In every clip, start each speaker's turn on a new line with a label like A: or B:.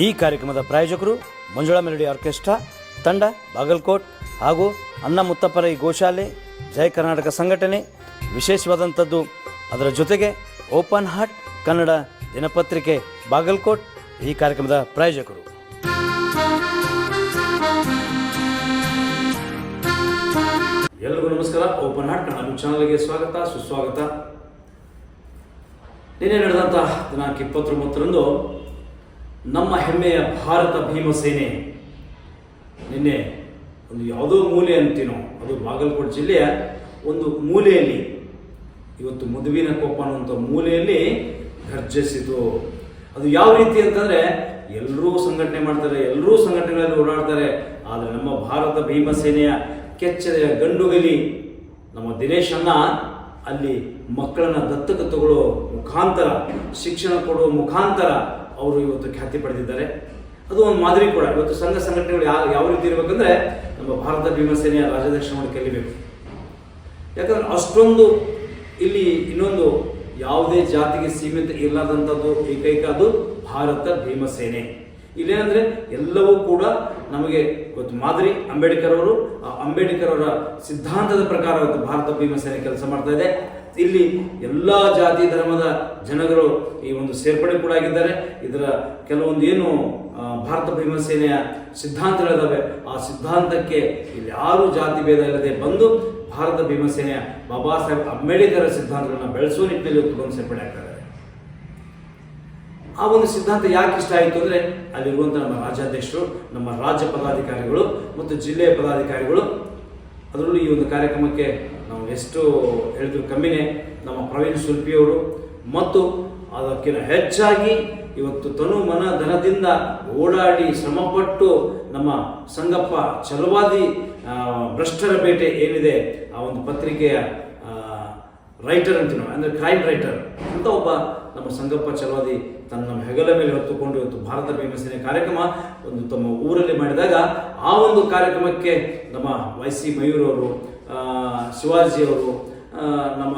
A: ಈ ಕಾರ್ಯಕ್ರಮದ ಪ್ರಾಯೋಜಕರು ಮಂಜುಳಾ ಮೆಲೋಡಿ ಆರ್ಕೆಸ್ಟ್ರಾ ತಂಡ ಬಾಗಲಕೋಟ್ ಹಾಗೂ ಅಣ್ಣ ಮುತ್ತಪ್ಪರ ಈ ಗೋಶಾಲೆ ಜಯ ಕರ್ನಾಟಕ ಸಂಘಟನೆ. ವಿಶೇಷವಾದಂಥದ್ದು ಅದರ ಜೊತೆಗೆ ಓಪನ್ ಹಾರ್ಟ್ ಕನ್ನಡ ದಿನಪತ್ರಿಕೆ ಬಾಗಲಕೋಟ್ ಈ ಕಾರ್ಯಕ್ರಮದ ಪ್ರಾಯೋಜಕರು. ಎಲ್ಲರಿಗೂ ನಮಸ್ಕಾರ. ಓಪನ್ ಹಾರ್ಟ್ ಕನ್ನಡ ಚಾನಲ್ಗೆ ಸ್ವಾಗತ ಸುಸ್ವಾಗತ. ನಿನ್ನೆ ನಡೆದಂಥ ದಿನಾಂಕ 29ರಂದು ನಮ್ಮ ಹೆಮ್ಮೆಯ ಭಾರತ ಭೀಮಸೇನೆ ನಿನ್ನೆ ಒಂದು ಯಾವುದೋ ಮೂಲೆ ಅಂತೀನೋ, ಅದು ಬಾಗಲಕೋಟೆ ಜಿಲ್ಲೆಯ ಒಂದು ಮೂಲೆಯಲ್ಲಿ, ಇವತ್ತು ಮದುವಿನ ಕೊಪ್ಪ ಅನ್ನುವಂಥ ಮೂಲೆಯಲ್ಲಿ ಗರ್ಜಿಸಿತು. ಅದು ಯಾವ ರೀತಿ ಅಂತಂದರೆ, ಎಲ್ಲರೂ ಸಂಘಟನೆ ಮಾಡ್ತಾರೆ, ಎಲ್ಲರೂ ಸಂಘಟನೆಗಳಲ್ಲಿ ಓಡಾಡ್ತಾರೆ. ಆದರೆ ನಮ್ಮ ಭಾರತ ಭೀಮಸೇನೆಯ ಕೆಚ್ಚೆದೆಯ ಗಂಡುಗಲಿ ನಮ್ಮ ದಿನೇಶ್ ಅಣ್ಣ ಅಲ್ಲಿ ಮಕ್ಕಳನ್ನು ದತ್ತಕ ತಗೊಳ್ಳೋ ಮುಖಾಂತರ, ಶಿಕ್ಷಣ ಕೊಡುವ ಮುಖಾಂತರ ಅವರು ಇವತ್ತು ಖ್ಯಾತಿ ಪಡೆದಿದ್ದಾರೆ. ಅದು ಒಂದು ಮಾದರಿ ಕೂಡ. ಇವತ್ತು ಸಂಘ ಸಂಘಟನೆಗಳು ಯಾವ ರೀತಿ ಇರಬೇಕಂದ್ರೆ, ನಮ್ಮ ಭಾರತ ಭೀಮಸೇನೆಯ ರಾಜ್ಯಾಧ್ಯಕ್ಷರನ್ನು ಕಲಿಬೇಕು. ಯಾಕಂದ್ರೆ ಅಷ್ಟೊಂದು ಇಲ್ಲಿ ಇನ್ನೊಂದು ಯಾವುದೇ ಜಾತಿಗೆ ಸೀಮಿತ ಇಲ್ಲದಂಥದ್ದು ಏಕೈಕ ಅದು ಭಾರತ ಭೀಮಸೇನೆ. ಇಲ್ಲೇನಂದ್ರೆ ಎಲ್ಲವೂ ಕೂಡ ನಮಗೆ ಇವತ್ತು ಮಾದರಿ ಅಂಬೇಡ್ಕರ್ ಅವರು, ಅಂಬೇಡ್ಕರ್ ಅವರ ಸಿದ್ಧಾಂತದ ಪ್ರಕಾರ ಇವತ್ತು ಭಾರತ ಭೀಮಸೇನೆ ಕೆಲಸ ಮಾಡ್ತಾ ಇದೆ. ಇಲ್ಲಿ ಎಲ್ಲ ಜಾತಿ ಧರ್ಮದ ಜನಗಳು ಈ ಒಂದು ಸೇರ್ಪಡೆ ಕೂಡ ಆಗಿದ್ದಾರೆ. ಇದರ ಕೆಲವೊಂದು ಏನು ಭಾರತ ಭೀಮಸೇನೆಯ ಸಿದ್ಧಾಂತಗಳಿದ್ದಾವೆ, ಆ ಸಿದ್ಧಾಂತಕ್ಕೆ ಇಲ್ಲಿ ಯಾರು ಜಾತಿ ಭೇದ ಇಲ್ಲದೆ ಬಂದು ಭಾರತ ಭೀಮಸೇನೆಯ ಬಾಬಾ ಸಾಹೇಬ್ ಅಂಬೇಡ್ಕರ್ ಸಿದ್ಧಾಂತಗಳನ್ನ ಬೆಳೆಸುವ ನಿಟ್ಟಿನಲ್ಲಿ ಇವತ್ತು ಸೇರ್ಪಡೆ ಆಗ್ತಾರೆ. ಆ ಒಂದು ಸಿದ್ಧಾಂತ ಯಾಕೆ ಇಷ್ಟ ಆಯಿತು ಅಂದರೆ, ಅಲ್ಲಿರುವಂಥ ನಮ್ಮ ರಾಜ್ಯಾಧ್ಯಕ್ಷರು, ನಮ್ಮ ರಾಜ್ಯ ಪದಾಧಿಕಾರಿಗಳು ಮತ್ತು ಜಿಲ್ಲೆಯ ಪದಾಧಿಕಾರಿಗಳು, ಅದರಲ್ಲೂ ಈ ಒಂದು ಕಾರ್ಯಕ್ರಮಕ್ಕೆ ನಾವು ಎಷ್ಟು ಹೇಳಿದ್ರು ಕಮ್ಮಿನೇ, ನಮ್ಮ ಪ್ರವೀಣ್ ಸುಲ್ಪಿಯವರು ಮತ್ತು ಅದಕ್ಕಿಂತ ಹೆಚ್ಚಾಗಿ ಇವತ್ತು ತನು ಮನ ಧನದಿಂದ ಓಡಾಡಿ ಶ್ರಮಪಟ್ಟು ನಮ್ಮ ಸಂಗಪ್ಪ ಛಲವಾದಿ ಭ್ರಷ್ಟರ ಬೇಟೆ ಏನಿದೆ ಆ ಒಂದು ಪತ್ರಿಕೆಯ ರೈಟರ್ ಅಂತೀವಿ, ಅಂದರೆ ಕ್ರೈಮ್ ರೈಟರ್ ಅಂತ ಒಬ್ಬ ನಮ್ಮ ಸಂಗಪ್ಪ ಛಲವಾದಿ ತನ್ನ ಹೆಗಲ ಮೇಲೆ ಹೊತ್ತುಕೊಂಡು ಇವತ್ತು ಭಾರತ ಭೀಮಸೇನೆ ಕಾರ್ಯಕ್ರಮ ಒಂದು ತಮ್ಮ ಊರಲ್ಲಿ ಮಾಡಿದಾಗ, ಆ ಒಂದು ಕಾರ್ಯಕ್ರಮಕ್ಕೆ ನಮ್ಮ YC ಮಯೂರ್ ಅವರು, ಶಿವಾಜಿಯವರು, ನಮ್ಮ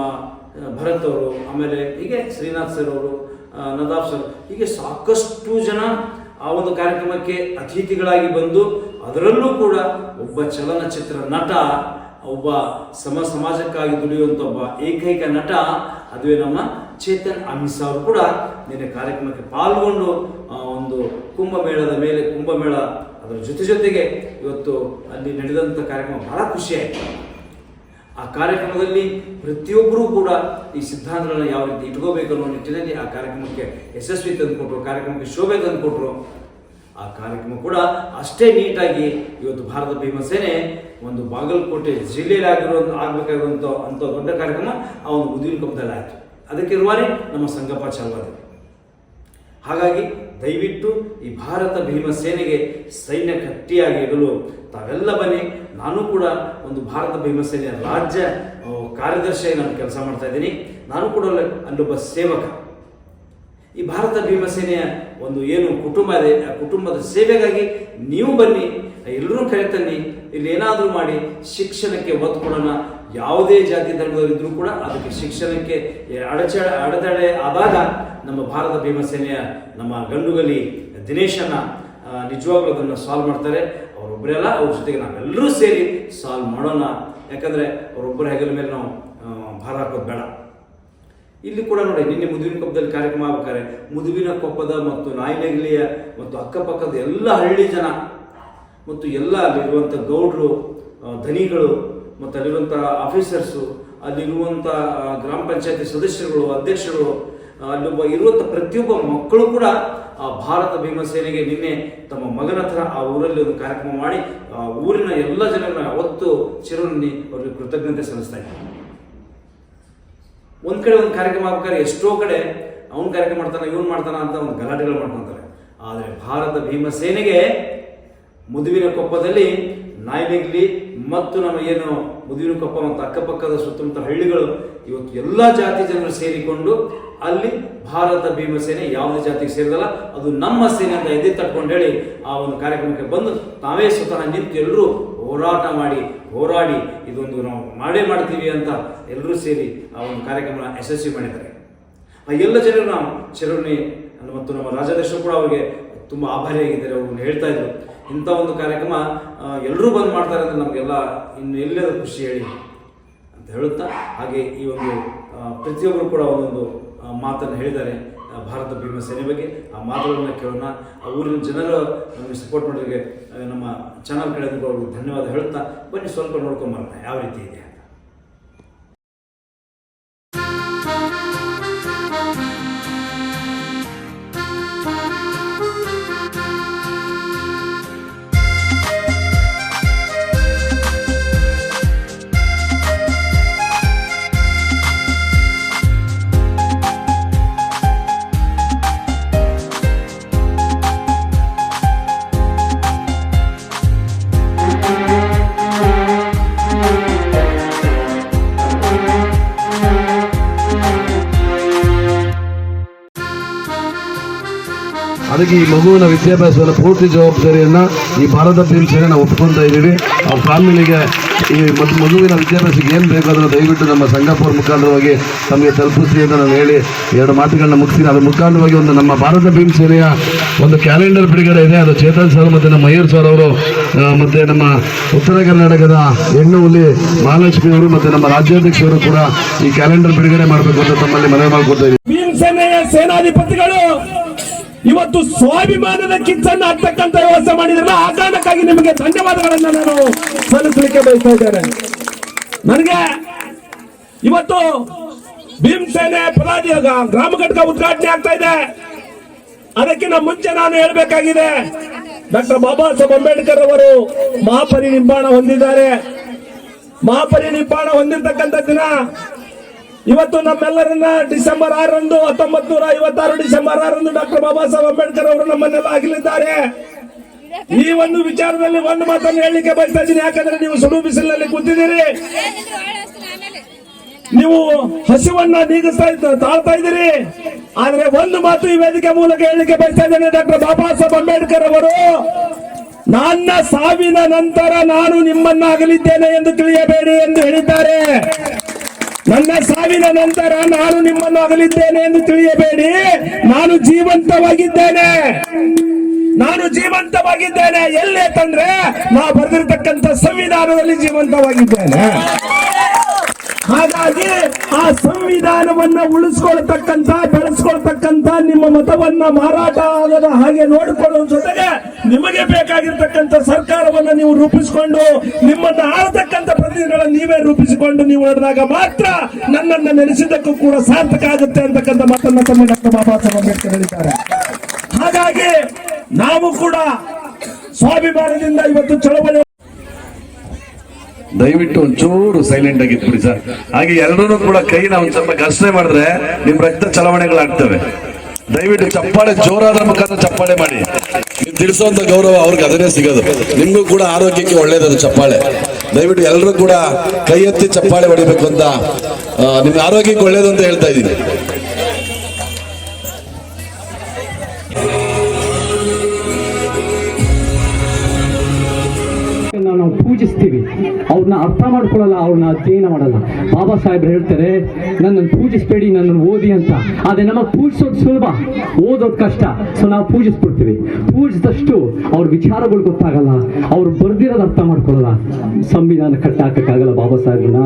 A: ಭರತ್ ಅವರು, ಆಮೇಲೆ ಹೀಗೆ ಶ್ರೀನಾಥ್ ಸರ್ ಅವರು, ನದಾಫ್ ಸರ್, ಹೀಗೆ ಸಾಕಷ್ಟು ಜನ ಆ ಒಂದು ಕಾರ್ಯಕ್ರಮಕ್ಕೆ ಅತಿಥಿಗಳಾಗಿ ಬಂದು, ಅದರಲ್ಲೂ ಕೂಡ ಒಬ್ಬ ಚಲನಚಿತ್ರ ನಟ, ಒಬ್ಬ ಸಮಾಜಕ್ಕಾಗಿ ದುಡಿಯುವಂಥ ಒಬ್ಬ ಏಕೈಕ ನಟ, ಅದುವೇ ನಮ್ಮ ಚೇತನ್ ಅಮಿಸ್ ಅವರು ಕೂಡ ನಿನ್ನೆ ಕಾರ್ಯಕ್ರಮಕ್ಕೆ ಪಾಲ್ಗೊಂಡು ಒಂದು ಕುಂಭಮೇಳದ ಮೇಲೆ ಕುಂಭಮೇಳ ಅದರ ಜೊತೆಗೆ ಇವತ್ತು ಅಲ್ಲಿ ನಡೆದಂಥ ಕಾರ್ಯಕ್ರಮ ಬಹಳ ಖುಷಿಯಾಯಿತು. ಆ ಕಾರ್ಯಕ್ರಮದಲ್ಲಿ ಪ್ರತಿಯೊಬ್ಬರೂ ಕೂಡ ಈ ಸಿದ್ಧಾಂತಗಳನ್ನ ಯಾವ ರೀತಿ ಇಟ್ಕೋಬೇಕು ಅನ್ನೋ ನಿಟ್ಟಿನಲ್ಲಿ ಆ ಕಾರ್ಯಕ್ರಮಕ್ಕೆ ಯಶಸ್ವಿ ತಂದುಕೊಟ್ರು, ಕಾರ್ಯಕ್ರಮಕ್ಕೆ ಶೋಭೆ ತಂದುಕೊಟ್ರು. ಆ ಕಾರ್ಯಕ್ರಮ ಕೂಡ ಅಷ್ಟೇ ನೀಟಾಗಿ ಇವತ್ತು ಭಾರತ ಭೀಮಸೇನೆ ಒಂದು ಬಾಗಲಕೋಟೆ ಜಿಲ್ಲೆಯಲ್ಲಿ ಆಗಬೇಕಾಗಿರುವಂಥ ಅಂಥ ದೊಡ್ಡ ಕಾರ್ಯಕ್ರಮ ಆ ಒಂದು ಮದುವಿನ ಕೊಪ್ಪದಲ್ಲಿ ಆಯಿತು. ಅದಕ್ಕೆ ರೂವಾರಿ ನಮ್ಮ ಸಂಗಪ್ಪ ಛಲವಾದಿ. ಹಾಗಾಗಿ ದಯವಿಟ್ಟು ಈ ಭಾರತ ಭೀಮಸೇನೆಗೆ ಸೈನ್ಯ ಗಟ್ಟಿಯಾಗಿ ಇಡಲು ತಾವೆಲ್ಲ ಬನ್ನಿ. ನಾನು ಕೂಡ ಒಂದು ಭಾರತ ಭೀಮಸೇನೆಯ ರಾಜ್ಯ ಕಾರ್ಯದರ್ಶಿಯಾಗಿ ನಾನು ಕೆಲಸ ಮಾಡ್ತಾ ಇದ್ದೀನಿ. ನಾನು ಕೂಡ ಅಲ್ಲೊಬ್ಬ ಸೇವಕ. ಈ ಭಾರತ ಭೀಮಸೇನೆಯ ಒಂದು ಏನು ಕುಟುಂಬ ಇದೆ, ಆ ಕುಟುಂಬದ ಸೇವೆಗಾಗಿ ನೀವು ಬನ್ನಿ, ಎಲ್ಲರೂ ಕರೆತನ್ನಿ, ಇಲ್ಲಿ ಏನಾದರೂ ಮಾಡಿ ಶಿಕ್ಷಣಕ್ಕೆ ಒತ್ತು ಕೊಡೋಣ. ಯಾವುದೇ ಜಾತಿ ಧರ್ಮದವರಿದ್ರೂ ಕೂಡ ಅದಕ್ಕೆ ಶಿಕ್ಷಣಕ್ಕೆ ಅಡೆತಡೆ ಆದಾಗ ನಮ್ಮ ಭಾರತ ಭೀಮಸೇನೆಯ ನಮ್ಮ ಗಂಡುಗಲಿ ದಿನೇಶನ್ನ ನಿಜವಾಗ್ಲೂ ಅದನ್ನು ಸಾಲ್ವ್ ಮಾಡ್ತಾರೆ. ಅವರೊಬ್ಬರೇ ಅವ್ರ ಜೊತೆಗೆ ನಾವೆಲ್ಲರೂ ಸೇರಿ ಸಾಲ್ವ್ ಮಾಡೋಣ. ಯಾಕಂದರೆ ಅವರೊಬ್ಬರ ಹೆಗಲ ಮೇಲೆ ನಾವು ಭಾರ ಹಾಕೋದು ಬೇಡ. ಇಲ್ಲಿ ಕೂಡ ನೋಡಿ, ನಿನ್ನೆ ಮದುವಿನ ಕೊಪ್ಪದಲ್ಲಿ ಕಾರ್ಯಕ್ರಮ ಆಗ್ಬೇಕಾದ್ರೆ ಮದುವಿನ ಕೊಪ್ಪದ ಮತ್ತು ನಾಯಿನಗಿಲಿಯ ಮತ್ತು ಅಕ್ಕಪಕ್ಕದ ಎಲ್ಲ ಹಳ್ಳಿ ಜನ ಮತ್ತು ಎಲ್ಲ ಅಲ್ಲಿರುವಂಥ ಗೌಡ್ರು, ಧನಿಗಳು ಮತ್ತು ಅಲ್ಲಿರುವಂಥ ಆಫೀಸರ್ಸು, ಅಲ್ಲಿರುವಂಥ ಗ್ರಾಮ ಪಂಚಾಯತಿ ಸದಸ್ಯರುಗಳು, ಅಧ್ಯಕ್ಷರು, ಅಲ್ಲೊಬ್ಬ ಇರುವಂಥ ಪ್ರತಿಯೊಬ್ಬ ಮಕ್ಕಳು ಕೂಡ ಆ ಭಾರತ ಭೀಮಸೇನೆಗೆ ನಿನ್ನೆ ತಮ್ಮ ಮಗನ ಥರ ಆ ಊರಲ್ಲಿ ಒಂದು ಕಾರ್ಯಕ್ರಮ ಮಾಡಿ ಆ ಊರಿನ ಎಲ್ಲ ಜನರನ್ನ ಅವತ್ತು ಚಿರನಿ ಅವ್ರಿಗೆ ಕೃತಜ್ಞತೆ ಸಲ್ಲಿಸ್ತಾ ಇದ್ದಾರೆ. ಒಂದು ಕಡೆ ಒಂದು ಕಾರ್ಯಕ್ರಮ ಆಗ್ಬೇಕಾದ್ರೆ ಎಷ್ಟೋ ಕಡೆ ಅವ್ನು ಕಾರ್ಯಕ್ರಮ ಮಾಡ್ತಾನೆ, ಇವನು ಮಾಡ್ತಾನ ಅಂತ ಒಂದು ಗಲಾಟೆಗಳು ಮಾಡ್ಕೊತಾರೆ. ಆದರೆ ಭಾರತ ಭೀಮಸೇನೆಗೆ ಮದುವಿನ ಕೊಪ್ಪದಲ್ಲಿ ನಾಯಿನೆಗ್ಲಿ ಮತ್ತು ನಮ್ಮ ಏನು ಮದುವಿನ ಕೊಪ್ಪ ಮತ್ತು ಅಕ್ಕಪಕ್ಕದ ಸುತ್ತಮುತ್ತ ಹಳ್ಳಿಗಳು ಇವತ್ತು ಎಲ್ಲ ಜಾತಿ ಜನರು ಸೇರಿಕೊಂಡು ಅಲ್ಲಿ ಭಾರತ ಭೀಮಸೇನೆ ಯಾವುದೇ ಜಾತಿಗೆ ಸೇರಿದಲ್ಲ, ಅದು ನಮ್ಮ ಸೇನೆ ಅಂತ ಎದೆ ತಟ್ಕೊಂಡು ಹೇಳಿ ಆ ಒಂದು ಕಾರ್ಯಕ್ರಮಕ್ಕೆ ಬಂದು ತಾವೇ ಸ್ವತಃ ನಿಂತು ಎಲ್ಲರೂ ಹೋರಾಡಿ ಇದೊಂದು ನಾವು ಮಾಡ್ತೀವಿ ಅಂತ ಎಲ್ಲರೂ ಸೇರಿ ಆ ಒಂದು ಕಾರ್ಯಕ್ರಮ ಯಶಸ್ವಿ ಮಾಡಿದ್ದಾರೆ. ಆ ಎಲ್ಲ ಜನರು ನಾವು ಚಿರಋಣಿ ಮತ್ತು ನಮ್ಮ ರಾಜ್ಯಾಧ್ಯಕ್ಷರು ಕೂಡ ಅವರಿಗೆ ತುಂಬ ಆಭಾರಿಯಾಗಿದ್ದಾರೆ. ಅವ್ರನ್ನ ಹೇಳ್ತಾ ಇದ್ರು, ಇಂಥ ಒಂದು ಕಾರ್ಯಕ್ರಮ ಎಲ್ಲರೂ ಬಂದು ಮಾಡ್ತಾರೆ ಅಂದರೆ ನಮಗೆಲ್ಲ ಇನ್ನು ಎಲ್ಲರ ಖುಷಿ ಹೇಳಿ ಅಂತ ಹೇಳುತ್ತಾ, ಹಾಗೆ ಈ ಒಂದು ಪ್ರತಿಯೊಬ್ಬರು ಕೂಡ ಒಂದೊಂದು ಮಾತನ್ನು ಹೇಳಿದ್ದಾರೆ ಭಾರತ ಭೀಮಸೇನೆ ಬಗ್ಗೆ. ಆ ಮಾತುಗಳನ್ನ ಕೇಳೋಣ. ಆ ಊರಿನ ಜನರು ನಮಗೆ ಸಪೋರ್ಟ್ ಮಾಡೋರಿಗೆ ನಮ್ಮ ಚಾನಲ್ ಕಡೆಯಿಂದ ಅವ್ರಿಗೆ ಧನ್ಯವಾದ ಹೇಳ್ತಾ, ಬನ್ನಿ ಸ್ವಲ್ಪ ನೋಡ್ಕೊಂಬರೋಣ ಯಾವ ರೀತಿ ಇದೆ ಅಂತ.
B: ಅದಕ್ಕೆ ಈ ಮಗುವಿನ ವಿದ್ಯಾಭ್ಯಾಸದ ಪೂರ್ತಿ ಜವಾಬ್ದಾರಿಯನ್ನು ಈ ಭಾರತ ಭೀಮಸೇನೆ ನಾವು ಒಪ್ಕೊತಾ ಇದ್ದೀವಿ. ಆ ಫ್ಯಾಮಿಲಿಗೆ ಈ ಮಗುವಿನ ವಿದ್ಯಾಭ್ಯಾಸಕ್ಕೆ ಏನು ಬೇಕು ಅದನ್ನು ದಯವಿಟ್ಟು ನಮ್ಮ ಸಂಘಪುರ ಮುಖಾಂತರವಾಗಿ ತಮಗೆ ತಲುಪಿಸಿ ಅಂತ ನಾನು ಹೇಳಿ ಎರಡು ಮಾತುಗಳನ್ನ ಮುಗಿಸ್ತೀನಿ. ಅದ್ರ ಮುಖಾಂತರವಾಗಿ ಒಂದು ನಮ್ಮ ಭಾರತ ಭೀಮಸೇನೆಯ ಒಂದು ಕ್ಯಾಲೆಂಡರ್ ಬಿಡುಗಡೆ ಇದೆ. ಅದು ಚೇತನ್ ಸರ್ ಮತ್ತು ನಮ್ಮ ಮಯೂರ್ ಸರ್ ಅವರು ಮತ್ತು ನಮ್ಮ ಉತ್ತರ ಕರ್ನಾಟಕದ ಹೆಣ್ಣುಹುಲಿ ಮಹಾಲಕ್ಷ್ಮಿ ಅವರು ಮತ್ತು ನಮ್ಮ ರಾಜ್ಯಾಧ್ಯಕ್ಷರು ಕೂಡ ಈ ಕ್ಯಾಲೆಂಡರ್ ಬಿಡುಗಡೆ ಮಾಡಬೇಕು ಅಂತ ತಮ್ಮಲ್ಲಿ ಮನವಿ ಮಾಡಿಕೊಡ್ತಾ ಇದ್ದೀವಿ.
C: ಭೀಮಸೇನೆಯ ಸೇನಾಧಿಪತಿಗಳು ಇವತ್ತು ಸ್ವಾಭಿಮಾನದ ಕಿಚ್ಚನ್ನು ಹತ್ತಕ್ಕಂತ ವ್ಯವಸ್ಥೆ ಮಾಡಿದ್ರಲ್ಲ, ಆ ಕಾರಣಕ್ಕಾಗಿ ನಿಮಗೆ ಧನ್ಯವಾದಗಳನ್ನ ನಾನು ಸಲ್ಲಿಸಲಿಕ್ಕೆ ಬಯಸ್ತಾ ಇದ್ದೇನೆ. ನನಗೆ ಇವತ್ತು ಭೀಮಸೇನೆ ಪದಾಧಿ ಗ್ರಾಮ ಘಟಕ ಉದ್ಘಾಟನೆ ಆಗ್ತಾ ಇದೆ. ಅದಕ್ಕಿಂತ ಮುಂಚೆ ನಾನು ಹೇಳಬೇಕಾಗಿದೆ, ಡಾಕ್ಟರ್ ಬಾಬಾ ಸಾಹೇಬ್ ಅಂಬೇಡ್ಕರ್ ಅವರು ಮಹಾಪರಿನಿರ್ವಾಣ ಹೊಂದಿದ್ದಾರೆ. ಮಹಾಪರಿನಿರ್ವಾಣ ಹೊಂದಿರತಕ್ಕಂಥ ದಿನ ಇವತ್ತು ನಮ್ಮೆಲ್ಲರನ್ನ December 6ರಂದು 1956 December 6ರಂದು doctor Baba Saheb Ambedkar ಅವರು ನಮ್ಮನ್ನೆಲ್ಲ ಅಗಲಿದ್ದಾರೆ. ಈ ಒಂದು ವಿಚಾರದಲ್ಲಿ ಒಂದು ಮಾತನ್ನು ಹೇಳಲಿಕ್ಕೆ ಬಯಸ್ತಾ ಇದ್ದೀನಿ. ಯಾಕಂದ್ರೆ ನೀವು ಸುಡು ಬಿಸಿಲಿನಲ್ಲಿ ಕೂತಿದ್ದೀರಿ, ನೀವು ಹಸಿವನ್ನ ನೀಗಿಸ್ತಾ ತಾಳ್ತಾ ಇದ್ದೀರಿ. ಆದ್ರೆ ಒಂದು ಮಾತು ಈ ವೇದಿಕೆ ಮೂಲಕ ಹೇಳಲಿಕ್ಕೆ ಬಯಸ್ತಾ ಇದ್ದೇನೆ. ಡಾಕ್ಟರ್ ಬಾಬಾ ಸಾಹೇಬ್ ಅಂಬೇಡ್ಕರ್ ಅವರು ನನ್ನ ಸಾವಿನ ನಂತರ ನಾನು ನಿಮ್ಮನ್ನ ಅಗಲಿದ್ದೇನೆ ಎಂದು ತಿಳಿಯಬೇಡಿ ಎಂದು ಹೇಳಿದ್ದಾರೆ. ನನ್ನ ಸಾವಿನ ನಂತರ ನಾನು ನಿಮ್ಮನ್ನು ಅಗಲಿದ್ದೇನೆ ಎಂದು ತಿಳಿಯಬೇಡಿ, ನಾನು ಜೀವಂತವಾಗಿದ್ದೇನೆ. ನಾನು ಜೀವಂತವಾಗಿದ್ದೇನೆ ಎಲ್ಲಿ ಅಂತಂದ್ರೆ ನಾವು ಬರೆದಿರ್ತಕ್ಕಂಥ ಸಂವಿಧಾನದಲ್ಲಿ ಜೀವಂತವಾಗಿದ್ದೇನೆ. ಹಾಗಾಗಿ ಆ ಸಂವಿಧಾನವನ್ನ ಉಳಿಸ್ಕೊಳ್ತಕ್ಕಂಥ ಬೆಳೆಸ್ಕೊಳ್ತಕ್ಕಂಥ ನಿಮ್ಮ ಮತವನ್ನ ಮಾರಾಟ ಆಗದ ಹಾಗೆ ನೋಡಿಕೊಳ್ಳುವ ಜೊತೆಗೆ ನಿಮಗೆ ಬೇಕಾಗಿರ್ತಕ್ಕಂಥ ಸರ್ಕಾರವನ್ನ ನೀವು ರೂಪಿಸಿಕೊಂಡು ನಿಮ್ಮನ್ನ ಆಳ್ತಕ್ಕಂಥ ಪ್ರತಿನಿಧಿಗಳನ್ನು ನೀವೇ ರೂಪಿಸಿಕೊಂಡು ನೀವು ನಡೆದಾಗ ಮಾತ್ರ ನನ್ನನ್ನು ನೆನೆಸಿದ್ದಕ್ಕೂ ಕೂಡ ಸಾರ್ಥಕ ಆಗುತ್ತೆ ಅಂತಕ್ಕಂಥ ಮಾತನ್ನ ತಮ್ಮ ಡಾಕ್ಟರ್ ಬಾಬಾ ಸಾಹೇಬ್ ಅಂಬೇಡ್ಕರ್ ಹೇಳಿದ್ದಾರೆ. ಹಾಗಾಗಿ ನಾವು ಕೂಡ ಸ್ವಾಭಿಮಾನದಿಂದ ಇವತ್ತು ಚಳವಳಿ.
B: ದಯವಿಟ್ಟು ಒಂಚೂರು ಸೈಲೆಂಟ್ ಆಗಿತ್ತು ಸರ್. ಹಾಗೆ ಎಲ್ಲರೂ ಕೂಡ ಕೈನ ಒಂದ್ ಸ್ವಲ್ಪ ಘರ್ಷಣೆ ಮಾಡಿದ್ರೆ ನಿಮ್ ರಕ್ತ ಚಳವಣೆಗಳಾಗ್ತವೆ. ದಯವಿಟ್ಟು ಚಪ್ಪಾಳೆ ಜೋರಾದ ಮುಖಾಂತರ ಚಪ್ಪಾಳೆ ಮಾಡಿ. ನೀವು ತಿಳಿಸುವಂತ ಗೌರವ ಅವ್ರಿಗೆ ಅದನ್ನೇ ಸಿಗೋದು. ನಿಮ್ಗೂ ಕೂಡ ಆರೋಗ್ಯಕ್ಕೆ ಒಳ್ಳೇದದು ಚಪ್ಪಾಳೆ. ದಯವಿಟ್ಟು ಎಲ್ಲರೂ ಕೂಡ ಕೈ ಎತ್ತಿ ಚಪ್ಪಾಳೆ ಹೊಡಿಬೇಕು ಅಂತ, ನಿಮ್ಗೆ ಆರೋಗ್ಯಕ್ಕೆ ಒಳ್ಳೇದು ಅಂತ ಹೇಳ್ತಾ ಇದ್ದೀನಿ.
D: ನಾವು ಪೂಜಿಸ್ತೀವಿ, ಅವ್ರನ್ನ ಅರ್ಥ ಮಾಡ್ಕೊಳ್ಳಲ್ಲ, ಅವ್ರನ್ನ ಅಧ್ಯಯನ ಮಾಡಲ್ಲ. ಬಾಬಾ ಸಾಹೇಬ್ರು ಹೇಳ್ತಾರೆ, ನನ್ನನ್ನು ಪೂಜಿಸ್ಬೇಡಿ, ನನ್ನನ್ನು ಓದಿ ಅಂತ. ಆದ್ರೆ ನಮಗೆ ಪೂಜಿಸೋದು ಸುಲಭ, ಓದೋದು ಕಷ್ಟ. ಸೊ ನಾವು ಪೂಜಿಸ್ಬಿಡ್ತೀವಿ. ಪೂಜಿಸಿದಷ್ಟು ಅವ್ರ ವಿಚಾರಗಳು ಗೊತ್ತಾಗಲ್ಲ, ಅವ್ರು ಬರ್ದಿರೋದು ಅರ್ಥ ಮಾಡ್ಕೊಳ್ಳಲ್ಲ. ಸಂವಿಧಾನ ಕಟ್ಟಾಕಕ್ಕಾಗಲ್ಲ ಬಾಬಾ ಸಾಹೇಬ್ರನ್ನ.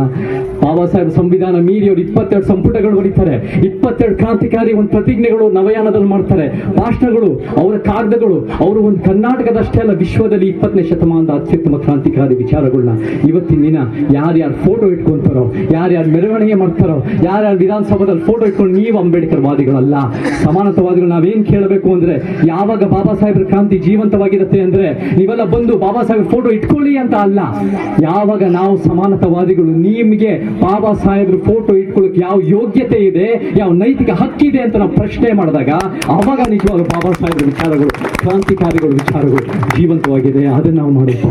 D: ಬಾಬಾ ಸಾಹೇಬ್ ಸಂವಿಧಾನ ಮೀರಿ ಅವ್ರು 22 ಸಂಪುಟಗಳು ಬರೀತಾರೆ, 22 ಕ್ರಾಂತಿಕಾರಿ ಒಂದು ಪ್ರತಿಜ್ಞೆಗಳು ನವಯಾನದಲ್ಲಿ ಮಾಡ್ತಾರೆ, ಭಾಷಣಗಳು, ಅವರ ಕಾಗದಗಳು. ಅವರು ಒಂದು ಕರ್ನಾಟಕದಷ್ಟೇ ಅಲ್ಲ, ವಿಶ್ವದಲ್ಲಿ 20ನೇ ಶತಮಾನದ ಅತ್ಯುತ್ತಮ ಕ್ರಾಂತಿಕಾರಿ ವಿಚಾರಗಳನ್ನ ಇವತ್ತಿನ ದಿನ ಯಾರ್ಯಾರು ಫೋಟೋ ಇಟ್ಕೊಂತಾರೋ, ಯಾರ್ಯಾರು ಮೆರವಣಿಗೆ ಮಾಡ್ತಾರೋ, ಯಾರ್ಯಾರು ವಿಧಾನಸೌಧದಲ್ಲಿ ಫೋಟೋ ಇಟ್ಕೊಂಡು ನೀವು ಅಂಬೇಡ್ಕರ್ ವಾದಿಗಳಲ್ಲ, ಸಮಾನತಾವಾದಿಗಳು. ನಾವೇನ್ ಕೇಳಬೇಕು ಅಂದ್ರೆ, ಯಾವಾಗ ಬಾಬಾ ಸಾಹೇಬ್ರ ಕ್ರಾಂತಿ ಜೀವಂತವಾಗಿರುತ್ತೆ ಅಂದ್ರೆ ನೀವೆಲ್ಲ ಬಂದು ಬಾಬಾ ಸಾಹೇಬ್ ಫೋಟೋ ಇಟ್ಕೊಳ್ಳಿ ಅಂತ ಅಲ್ಲ. ಯಾವಾಗ ನಾವು ಸಮಾನತಾವಾದಿಗಳು ನಿಮಗೆ ಬಾಬಾ ಸಾಹೇಬ್ರ ಫೋಟೋ ಇಟ್ಕೊಳ್ಳೋಕೆ ಯಾವ ಯೋಗ್ಯತೆ ಇದೆ, ಯಾವ ನೈತಿಕ ಹಕ್ಕಿದೆ ಅಂತ ನಾವು ಪ್ರಶ್ನೆ ಮಾಡಿದಾಗ ಅವಾಗ ನಿಜವಾಗ ಬಾಬಾ ಸಾಹೇಬ್ರ ವಿಚಾರಗಳು, ಕ್ರಾಂತಿಕಾರಿಗಳ ವಿಚಾರಗಳು ಜೀವಂತವಾಗಿದೆ. ಅದನ್ನ ನಾವು ಮಾಡಬೇಕು.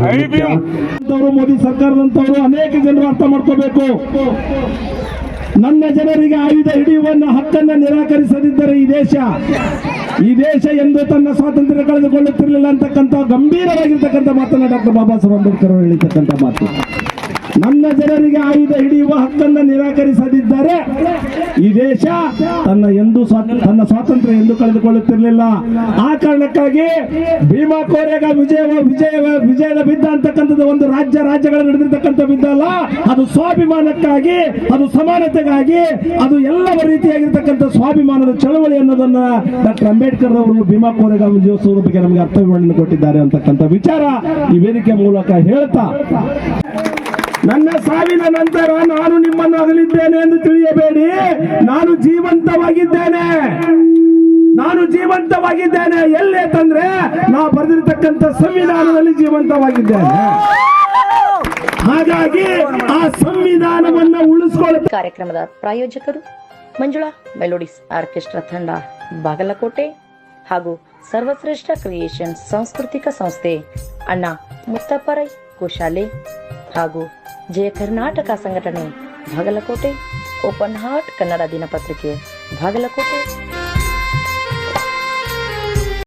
C: ಮೋದಿ ಸರ್ಕಾರದಂತವರು ಅನೇಕ ಜನರು ಅರ್ಥ ಮಾಡ್ಕೋಬೇಕು. ನನ್ನ ಜನರಿಗೆ ಆಯುಧ ಹಿಡಿಯುವ ಹಕ್ಕನ್ನು ನಿರಾಕರಿಸದಿದ್ದರೆ ಈ ದೇಶ ಎಂದು ತನ್ನ ಸ್ವಾತಂತ್ರ್ಯ ಕಳೆದುಕೊಳ್ಳುತ್ತಿರಲಿಲ್ಲ ಅಂತಕ್ಕಂಥ ಗಂಭೀರವಾಗಿರ್ತಕ್ಕಂಥ ಮಾತನ್ನ ಡಾಕ್ಟರ್ ಬಾಬಾ ಸಾಹೇಬ್ ಅಂಬೇಡ್ಕರ್ ಹೇಳಿರ್ತಕ್ಕಂಥ ಮಾತು. ನನ್ನ ಜನರಿಗೆ ಆಯುಧ ಹಿಡಿಯುವ ಹಕ್ಕನ್ನು ನಿರಾಕರಿಸದಿದ್ದರೆ ಈ ದೇಶ ತನ್ನ ಸ್ವಾತಂತ್ರ್ಯ ಎಂದು ಕಳೆದುಕೊಳ್ಳುತ್ತಿರಲಿಲ್ಲ. ಆ ಕಾರಣಕ್ಕಾಗಿ ಭೀಮಾ ಕೋರೆಗ ವಿಜಯದ ಬಿದ್ದ ಅಂತಕ್ಕಂಥದ್ದು ಒಂದು ರಾಜ್ಯಗಳು ನಡೆದಿರ್ತಕ್ಕಂಥ ಬಿದ್ದ ಅಲ್ಲ, ಅದು ಸ್ವಾಭಿಮಾನಕ್ಕಾಗಿ, ಅದು ಸಮಾನತೆಗಾಗಿ, ಅದು ಎಲ್ಲ ರೀತಿಯಾಗಿರ್ತಕ್ಕಂಥ ಸ್ವಾಭಿಮಾನದ ಚಳವಳಿ ಅನ್ನೋದನ್ನ ಡಾಕ್ಟರ್ ಅಂಬೇಡ್ಕರ್ ಅವರು ಭೀಮಾ ಕೋರೆಗಾಂವ್ ವಿಜಯೋತ್ಸವದ ಬಗ್ಗೆ ನಮಗೆ ಅರ್ಥವನ್ನು ಕೊಟ್ಟಿದ್ದಾರೆ ಅಂತಕ್ಕಂಥ ವಿಚಾರ ಈ ವೇದಿಕೆ ಮೂಲಕ ಹೇಳ್ತಾ, ನನ್ನ ಸಾವಿನ ನಂತರ ನಾನು ನಿಮ್ಮನ್ನು ಅಗಲಿದ್ದೇನೆ ಎಂದು ತಿಳಿಯಬೇಡಿ. ನಾನು ಜೀವಂತವಾಗಿದ್ದೇನೆ. ಎಲ್ಲಿ ಅಂತಂದ್ರೆ ನಾ ಬರೆದಿರ್ತಕ್ಕಂಥ ಸಂವಿಧಾನದಲ್ಲಿ ಜೀವಂತವಾಗಿದ್ದೇನೆ. ಹಾಗಾಗಿ ಆ ಸಂವಿಧಾನವನ್ನ ಉಳಿಸಿಕೊಳ್ಳ.
E: ಕಾರ್ಯಕ್ರಮದ ಪ್ರಾಯೋಜಕರು ಮಂಜುಳಾ ಮೆಲೋಡಿಸ್ ಆರ್ಕೆಸ್ಟ್ರಾ ತಂಡ ಬಾಗಲಕೋಟೆ ಹಾಗೂ ಸರ್ವಶ್ರೇಷ್ಠ ಕ್ರಿಯೇಷನ್ ಸಾಂಸ್ಕೃತಿಕ ಸಂಸ್ಥೆ ಅಣ್ಣ ಮುತ್ತಪ್ಪರೈ ಗೋಶಾಲೆ ಹಾಗೂ ಜಯ ಕರ್ನಾಟಕ ಸಂಘಟನೆ ಬಾಗಲಕೋಟೆ, ಓಪನ್ ಹಾರ್ಟ್ ಕನ್ನಡ ದಿನಪತ್ರಿಕೆ ಬಾಗಲಕೋಟೆ.